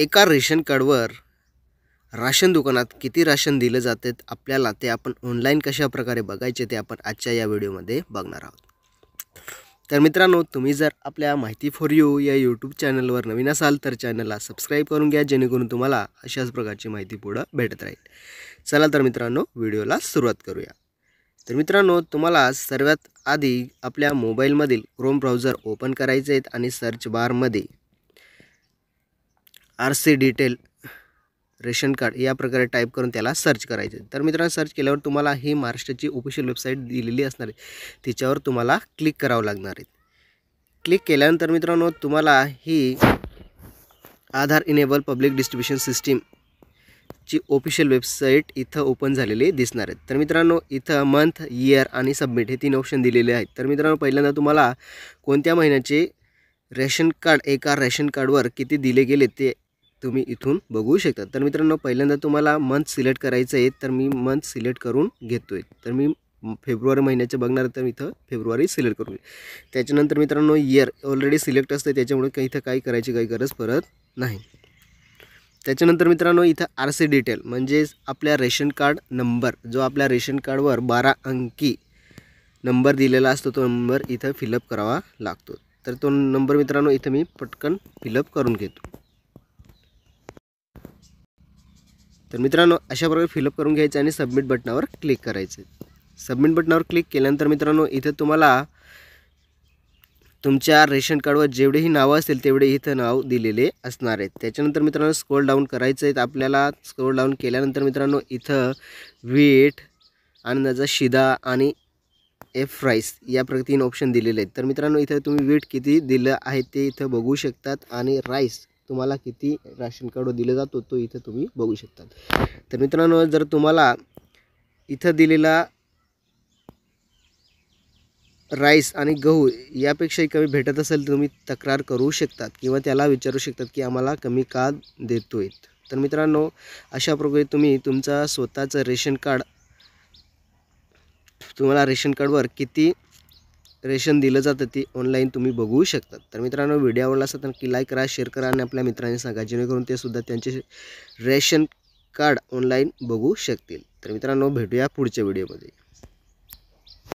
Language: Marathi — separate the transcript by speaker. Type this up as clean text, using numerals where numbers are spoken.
Speaker 1: एका रेशन कार्डवर राशन दुकानात किती राशन दिले जाते आपल्याला ते आपण ऑनलाईन कशा प्रकारे बघायचे ते आपण आजच्या या व्हिडिओमध्ये बघणार आहोत। तर मित्रांनो, तुम्ही जर आपल्या माहिती फॉर यू या यूट्यूब चॅनलवर नवीन असाल तर चॅनलला सबस्क्राईब करून घ्या, जेणेकरून तुम्हाला अशाच प्रकारची माहिती पुढे भेटत राहील। चला तर मित्रांनो, व्हिडिओला सुरुवात करूया। तर मित्रांनो, तुम्हाला सर्वात आधी आपल्या मोबाईलमधील क्रोम ब्राउझर ओपन करायचे आहेत आणि सर्च बारमध्ये RC डिटेल रेशन कार्ड या प्रकारे टाईप करून त्याला सर्च करायचे। तर मित्रांनो, सर्च केल्यावर तुम्हाला ही महाराष्ट्राची ऑफिशियल वेबसाईट दिलेली असणार आहे, तिच्यावर तुम्हाला क्लिक करावं लागणार आहे। क्लिक केल्यानंतर मित्रांनो, तुम्हाला ही आधार इनेबल पब्लिक डिस्ट्रीब्युशन सिस्टीम ची ऑफिशियल वेबसाईट इथं ओपन झालेली दिसणार आहे। तर मित्रांनो, इथं मंथ, इयर आणि सबमिट हे 3 ऑप्शन दिलेले आहेत। तर मित्रांनो, पहिल्यांदा तुम्हाला कोणत्या महिन्याचे रेशन कार्ड एका रेशन कार्डवर किती दिले गेले ते तुम्ही इथून बघू शकता। तर मित्रांनो, पहिल्यांदा तुम्हाला मंथ सिलेक्ट करायचं आहे, तर मी मंथ सिलेक्ट करून घेतोय। तर मी फेब्रुवारी महिन्याचे बघणार, तर इथं फेब्रुवारी सिलेक्ट करून त्याच्यानंतर मित्रांनो, इयर ऑलरेडी सिलेक्ट असते, त्याच्यामुळे इथं काही करायची काही गरज पडत नाही। त्याच्यानंतर मित्रांनो, इथं RC डिटेल म्हणजे आपल्या रेशन कार्ड नंबर, जो आपल्या रेशन कार्डवर 12 अंकी नंबर दिलेला असतो तो नंबर इथं फिलअप करावा लागतो। तर तो नंबर मित्रांनो इथं मी पटकन फिलअप करून घेतो। तर मित्रांनो, अशा प्रकारे फिलअप करून घ्यायचं आणि सबमिट बटनावर क्लिक करायचं। सबमिट बटनावर क्लिक केल्यानंतर मित्रांनो, इथं तुम्हाला तुमच्या रेशन कार्डवर जेवढेही नावं असतील तेवढे इथं नाव दिलेले असणार आहेत। त्याच्यानंतर मित्रांनो, स्क्रोल डाऊन करायचं आहे आपल्याला। स्क्रोल डाऊन केल्यानंतर मित्रांनो, इथं वीट, अन्नदाता शिदा आणि एफ राईस या 3 ऑप्शन दिलेले आहेत। तर मित्रांनो, इथं तुम्ही वीट किती दिलं आहे ते इथं बघू शकतात आणि राईस तुम्हाला किती राशन कार्डवर दिलं जातो तो इथं तुम्ही बघू शकतात। तर मित्रांनो, जर तुम्हाला इथं दिलेला राईस आणि गहू यापेक्षाही कमी भेटत असेल तर तुम्ही तक्रार करू शकतात किंवा त्याला विचारू शकतात की आम्हाला कमी का देतोय। तर मित्रांनो, अशा प्रकारे तुम्ही तुमचा स्वतःचं रेशन कार्ड, तुम्हाला रेशन कार्डवर किती रेशन दिलं जातं ते ऑनलाईन तुम्ही बघू शकतात। तर मित्रांनो, व्हिडिओ आवडला असेल तर नक्की लाईक करा, शेअर करा आणि आपल्या मित्रांनी सांगा, जेणेकरून ते सुद्धा त्यांचे रेशन कार्ड ऑनलाईन बघू शकतील। तर मित्रांनो, भेटूया पुढच्या व्हिडिओमध्ये।